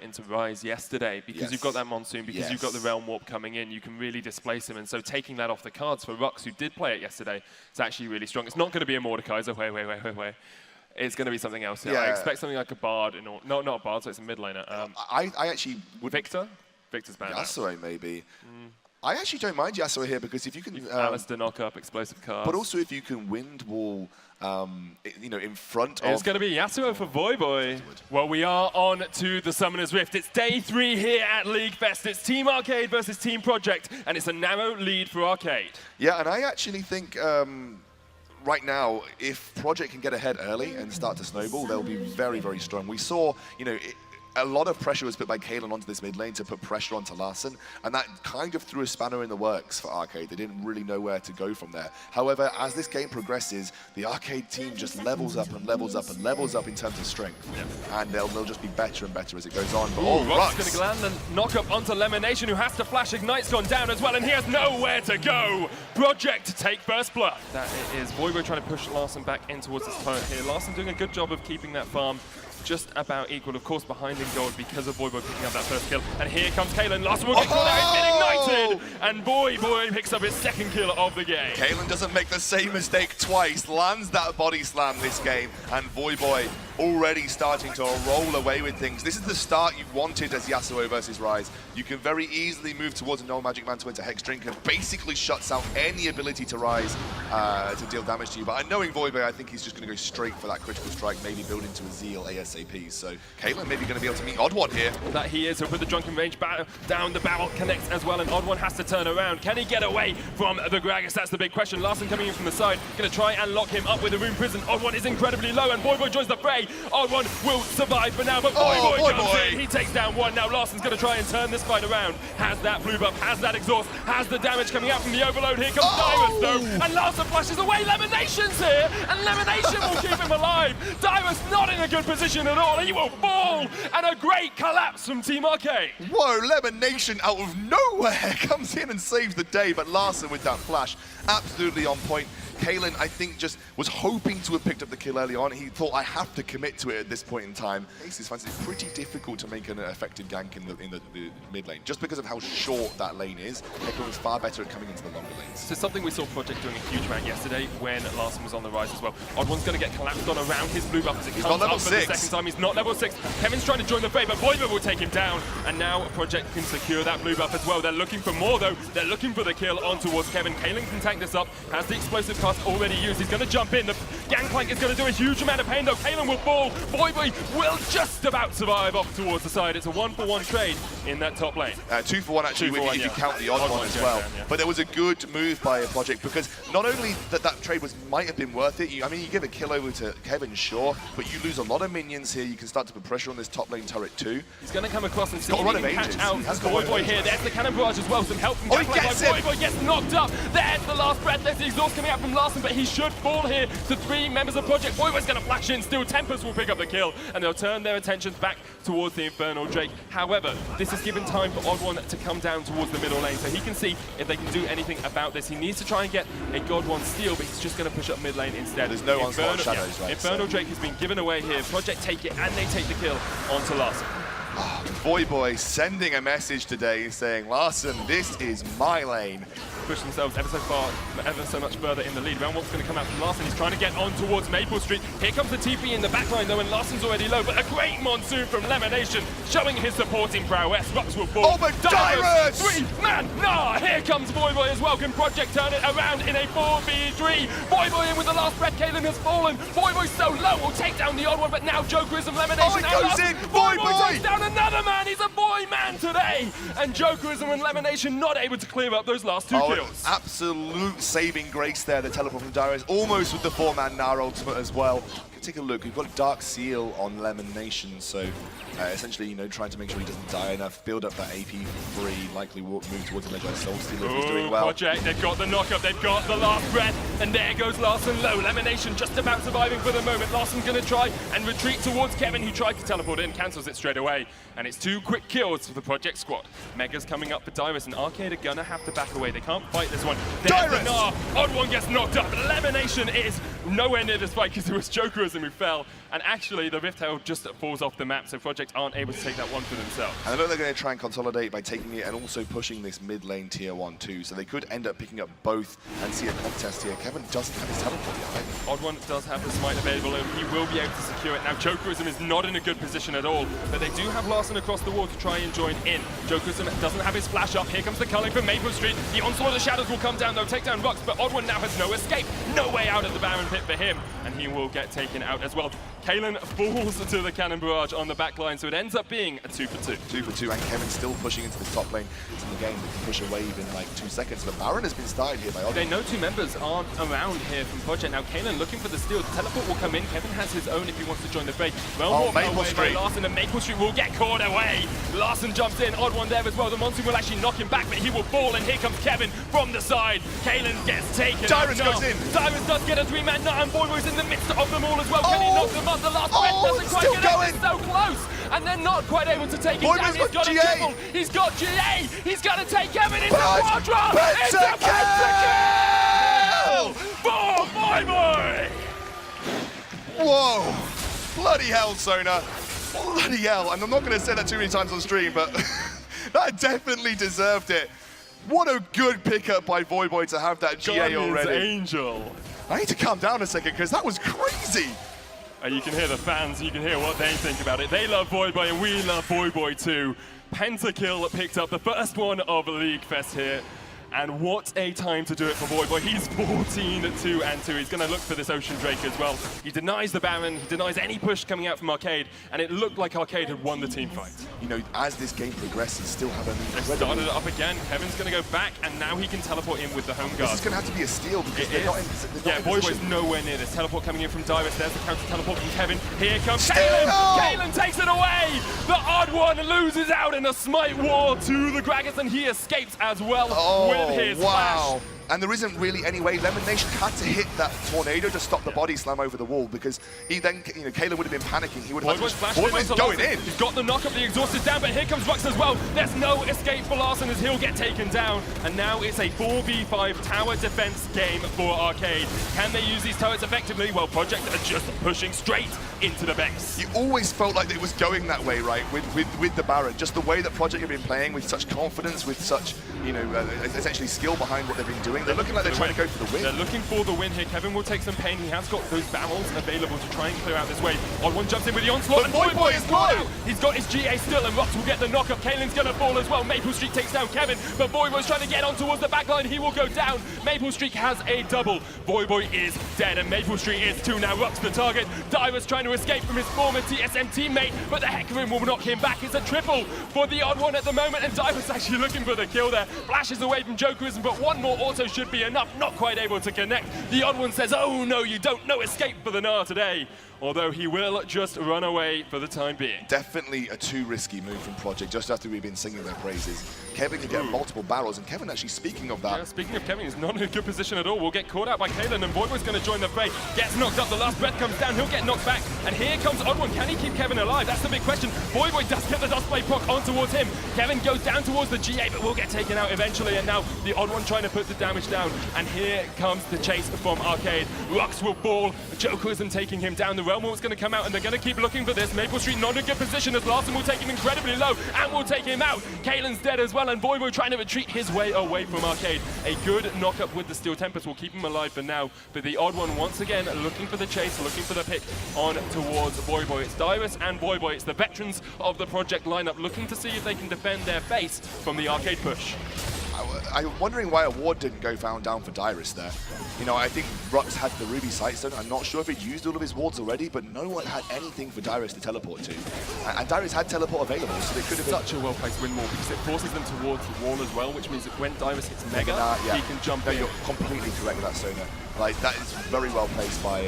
into Rise yesterday because you've got that Monsoon, because you've got the Realm Warp coming in, you can really displace him. And so taking that off the cards for Rux, who did play it yesterday, is actually really strong. It's not going to be a Mordekaiser. Wait. It's going to be something else. I expect something like a Bard. No, not a Bard, so it's a mid laner. I actually would... Victor? Victor's bad. Yasuo, maybe. I actually don't mind Yasuo here because if you can... Alistair knock up, explosive cards. But also if you can wind wall, in front of... It's going to be Yasuo for Voyboy. Well, we are on to the Summoner's Rift. It's day 3 here at League Fest. It's Team Arcade versus Team Project, and it's a narrow lead for Arcade. Yeah, and I actually think... right now, if Project can get ahead early and start to snowball, they'll be very, very strong. We saw, a lot of pressure was put by Kaelan onto this mid lane to put pressure onto Larssen, and that kind of threw a spanner in the works for Arcade. They didn't really know where to go from there. However, as this game progresses, the Arcade team just levels up and levels up and levels up in terms of strength. And they'll just be better and better as it goes on. But Rux going to land and knock up onto Lemonation, who has to flash. Ignite's gone down as well, and he has nowhere to go. Project to take first blood. That is Voyboy trying to push Larssen back in towards his turret here. Larssen doing a good job of keeping that farm just about equal, of course, behind in gold because of Voyboy picking up that first kill. And here comes Kaelan. Larssen will get caught out. He's been ignited. And Voyboy picks up his second kill of the game. Kaelan doesn't make the same mistake twice, lands that body slam this game, and Voyboy already starting to roll away with things. This is the start you wanted as Yasuo versus Rise. You can very easily move towards a no magic mantle into Hex Drink and basically shuts out any ability to Rise to deal damage to you. But knowing Voyboy, I think he's just going to go straight for that critical strike, maybe build into a Zeal ASAP. So Kaelan maybe going to be able to meet Odd One here. That he is. He'll put the drunken range down. The barrel connects as well, and Odd One has to turn around. Can he get away from the Gragas? That's the big question. Larssen coming in from the side, going to try and lock him up with a Rune Prison. Odd One is incredibly low, and Voyboy joins the fray. Odd One will survive for now, but Voyboy comes in. He takes down one. Now Larssen's going to try and turn this fight around. Has that blue buff, has that exhaust, has the damage coming out from the overload. Here comes Dyrus though, and Larssen flashes away. Lemonation's here, and Lemonation will keep him alive. Dyrus not in a good position at all. He will fall, and a great collapse from Team Arcade. Whoa, Lemonation out of nowhere comes in and saves the day, but Larssen with that flash, absolutely on point. Kaelan, I think, just was hoping to have picked up the kill early on. He thought, I have to commit to it at this point in time. Aces finds it pretty difficult to make an effective gank in the mid lane, just because of how short that lane is. Kaelan was far better at coming into the longer lanes. So something we saw Project doing a huge amount yesterday when Larssen was on the rise as well. Odd One's going to get collapsed on around his blue buff as it comes up for the second time. He's not level 6. Kevin's trying to join the fray, but Voyboy will take him down. And now Project can secure that blue buff as well. They're looking for more though. They're looking for the kill on towards Kevin. Kaelan can tank this up, has the explosive cast already used. He's going to jump in. The Gangplank is going to do a huge amount of pain though. Kaelan will fall. Voyboy will just about survive off towards the side. It's a 1-for-1 trade in that top lane. 2-for-1 actually, if you count the odd one as well. But there was a good move by a Project because not only that trade might have been worth it. I mean, you give a kill over to Kevin, sure, but you lose a lot of minions here. You can start to put pressure on this top lane turret too. He's going to come across and see if he can catch out Voyboy here. There's the cannon barrage as well. Some help from Gangplank. Voyboy gets knocked up. There's the last breath. There's the exhaust coming out from Larssen, but he should fall here to 3 members of Project. Voyboy's going to flash in still. Tempest will pick up the kill, and they'll turn their attentions back towards the Infernal Drake. However, this is given time for Odd One to come down towards the middle lane, so he can see if they can do anything about this. He needs to try and get a God 1 steal, but he's just going to push up mid lane instead. There's no on-spot shadows, right? Infernal Drake has been given away here. Project take it, and they take the kill onto Larssen. Voyboy sending a message today saying, Larssen, this is my lane. Push themselves ever so much further in the lead. Realm Warp's going to come out from Larssen. He's trying to get on towards Maple Street. Here comes the TP in the backline though, and Larssen's already low, but a great Monsoon from Lemonation showing his supporting prowess. Rux will fall. Oh, but Dyrus! 3-man! Here comes Voyboy as well. Can Project turn it around in a 4v3? Voyboy in with the last breath. Kaelan has fallen. Voyboy's so low. Will take down the odd one, but now Jokerism, Lemonation. Oh, it goes in! Voyboy takes down another man. He's a boy man today. And Jokerism and Lemonation not able to clear up those last 2 kills. Absolute saving grace there, the teleport from Dyrus, almost with the 4-man Gnar ultimate as well. Take a look, we've got Dark Seal on Lemonation, so essentially, trying to make sure he doesn't die enough, build up that AP for free, likely move towards the Legendary Soul Stealer if he's doing well. Project, they've got the knockup, they've got the last breath, and there goes Larssen low. Lemonation just about surviving for the moment. Larssen's going to try and retreat towards Kevin, who tried to teleport in, cancels it straight away, and it's 2 quick kills for the Project squad. Mega's coming up for Dyrus, and Arcade are going to have to back away. They can't fight this one. There's the Gnar. Odd One gets knocked up. Lemonation is nowhere near this fight because it was Jokerism who fell. And actually, the Rift Herald just falls off the map, so Project aren't able to take that one for themselves. And I know they're going to try and consolidate by taking it and also pushing this mid lane tier 1 too. So they could end up picking up both and see a contest here. Kevin doesn't have his teleport yet, right? Odd1 does have the smite available and he will be able to secure it. Now Jokerism is not in a good position at all, but they do have Larson across the wall to try and join in. Jokerism doesn't have his flash up. Here comes the culling from Maple Street. The onslaught of the shadows will come down, they'll take down Rux, but Odd1 now has no escape. No way out of the Baron pit for him, and he will get taken out as well. Kalen falls to the cannon barrage on the back line, so it ends up being a 2 for 2. 2 for 2, and Kevin's still pushing into the top lane. It's in the game, they can push a wave in like 2 seconds, but Baron has been started here by Odd1. They know 2 members aren't around here from Project. Now Kalen looking for the steal. The teleport will come in. Kevin has his own if he wants to join the fray. Well, Maple Street. Larson, and Maple Street will get caught away. Larson jumps in, Odd1 there as well. The monsoon will actually knock him back, but he will fall, and here comes Kevin from the side. Kalen gets taken. Dyrus goes in. Dyrus does get a 3-man nut, and Voyboy's in the midst of them all as well. Can he knock them up? The last breath doesn't quite get it. It's so close, and they're not quite able to take him down. He's got a triple. He's got GA. He's got to take Kevin. It's a quadra. It's a Pentakill for Voyboy. Whoa! Bloody hell, Sona. Bloody hell. And I'm not going to say that too many times on stream, but that definitely deserved it. What a good pickup by Voyboy to have that GA already. Angel. I need to calm down a second because that was crazy. You can hear the fans, you can hear what they think about it. They love Voyboy and we love Voyboy too. Pentakill picked up the first one of League Fest here. And what a time to do it for Voyboy. He's 14-2-2. He's going to look for this Ocean Drake as well. He denies the Baron, he denies any push coming out from Arcade, and it looked like Arcade had won the team fight. You know, as this game progresses, still have an incredible... They started it up again. Kevin's going to go back, and now he can teleport in with the home guard. This is going to have to be a steal because they're not in Voyboy's nowhere near this. Teleport coming in from Dyrus. There's the counter teleport from Kevin. Here comes Steal! Kalen. Kalen takes it away. The Odd1 loses out in a smite war to the Gragas, and he escapes as well with his flash. And there isn't really any way. Lemon Nation had to hit that tornado to stop the body slam over the wall because he then, you know, Kalen would have been panicking. He would have Voyboy's going in. He's got the knock up, the exhaust is down, but here comes Rux as well. There's no escape for Larson as he'll get taken down. And now it's a 4v5 tower defense game for Arcade. Can they use these turrets effectively? Well, Project are just pushing straight into the base. You always felt like it was going that way, right, with the Baron. Just the way that Project have been playing with such confidence, with such, you know, essentially skill behind what they've been doing. They're looking like they're trying to go for the win. They're looking for the win here. Kevin will take some pain. He has got those barrels available to try and clear out this wave. Odd1 jumps in with the onslaught, but and Voyboy is caught out. He's got his GA still, and Rux will get the knock-up. Kalen's going to fall as well. Maple Street takes down Kevin, but Voyboy's trying to get on towards the back line. He will go down. Maple Street has a double. Voyboy is dead, and Maple Street is too. Now Rux the target. Dyrus trying to escape from his former TSM teammate, but the Hecarim will knock him back. It's a triple for the Odd1 at the moment, and Dyrus actually looking for the kill there. Flashes away from Jokerism, but one more auto should be enough. Not quite able to connect. The Odd1 says, oh no, you don't. No escape for the Gnar today. Although he will just run away for the time being. Definitely a too risky move from Project, just after we've been singing their praises. Kevin can get multiple barrels, and Kevin actually, speaking of that... Yeah, speaking of Kevin, he's not in a good position at all. We'll get caught out by Kalen, and Voyboy's going to join the fray. Gets knocked up, the last breath comes down, he'll get knocked back. And here comes Odd1. Can he keep Kevin alive? That's the big question. Voyboy does get the Dustblade proc on towards him. Kevin goes down towards the GA, but will get taken out eventually. And now the Odd1 trying to put the damage down. And here comes the chase from Arcade. Rux will fall. Jokerism taking him down. The Realm Walk's going to come out, and they're going to keep looking for this. Maple Street not in a good position as Larson will take him incredibly low and will take him out. Kalen's dead as well, and Voyboy trying to retreat his way away from Arcade. A good knock-up with the Steel Tempest will keep him alive for now, but the Odd1 once again looking for the chase, looking for the pick on towards Voyboy. It's Dyrus and Voyboy. It's the veterans of the Project lineup looking to see if they can defend their base from the Arcade push. I'm wondering why a ward didn't go down for Dyrus there. You know, I think Rux had the Ruby Sightstone. I'm not sure if he'd used all of his wards already, but no one had anything for Dyrus to teleport to. And Dyrus had teleport available, so they could have been... Such a well-placed windwall because it forces them towards the wall as well, which means that when Dyrus hits Mega, he can jump in. You're completely correct with that, Sona. Like, that is very well placed by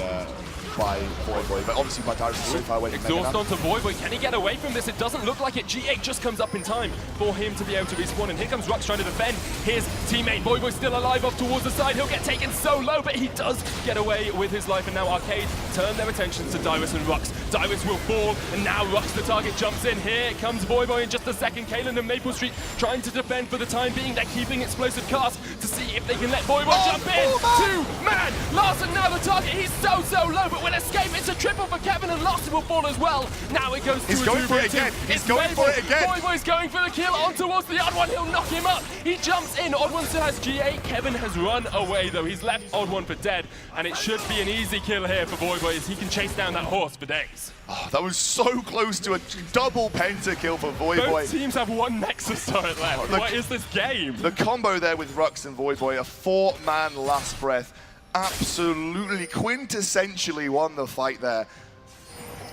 by Voyboy, but obviously by Dyrus is so far away from Mega Exhaust now. onto Voyboy. Can he get away from this? It doesn't look like it. G8 just comes up in time for him to be able to respawn. And here comes Rux trying to defend his teammate. Voyboy's still alive off towards the side. He'll get taken so low, but he does get away with his life. And now Arcade turn their attentions to Dyrus and Rux. Dyrus will fall, and now Rux, the target, jumps in. Here comes Voyboy in just a second. Kalen and Maple Street trying to defend for the time being. They're keeping explosive cast to see if they can let Voyboy jump in. Two-man! Larson now the target. He's so low, but will escape. It's a triple for Kevin, and Larson will fall as well. Now it goes to He's a going 2v2. for it again. He's going for it again. Voyboy's going for the kill on towards the Odd One. He'll knock him up. He jumps in. Odd One still has G8. Kevin has run away, though. He's left Odd One for dead, and it should be an easy kill here for Voyboy as he can chase down that horse for days. Oh, that was so close to a double pentakill for Voyboy. Both teams have one Nexus turret left. What is this game? The combo there with Rux and Voyboy, a 4-man last breath, absolutely quintessentially won the fight there.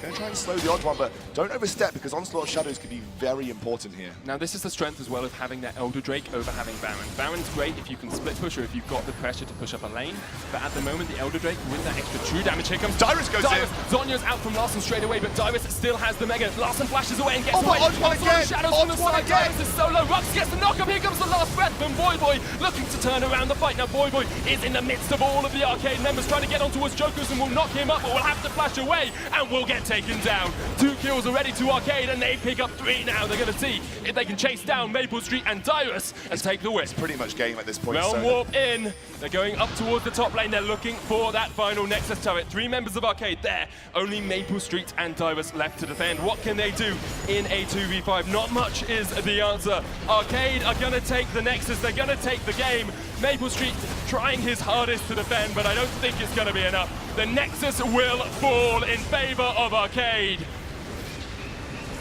Going to try and slow the Odd One, but don't overstep because Onslaught Shadows could be very important here. Now this is the strength as well of having that Elder Drake over having Baron. Baron's great if you can split push or if you've got the pressure to push up a lane, but at the moment the Elder Drake with that extra true damage, here comes Dyrus goes in. Zonya's out from Larson straight away, but Dyrus still has the Mega. Larson flashes away and gets away. Odd One again. Shadows from the side. Dyrus is solo. Rux gets the knock up. Here comes the last breath from Voyboy, looking to turn around the fight. Now Voyboy is in the midst of all of the Arcade members trying to get on towards Jokers and will knock him up, but will have to flash away and will get taken down. 2 kills already to Arcade, and they pick up 3 now. They're going to see if they can chase down Maple Street and Dyrus and take the win. It's pretty much game at this point. Realm Warp in. They're going up towards the top lane. They're looking for that final Nexus turret. 3 members of Arcade there. Only Maple Street and Dyrus left to defend. What can they do in a 2v5? Not much is the answer. Arcade are going to take the Nexus. They're going to take the game. Maple Street trying his hardest to defend, but I don't think it's going to be enough. The Nexus will fall in favor of Arcade.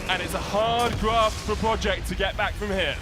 And it's a hard graft for Project to get back from here.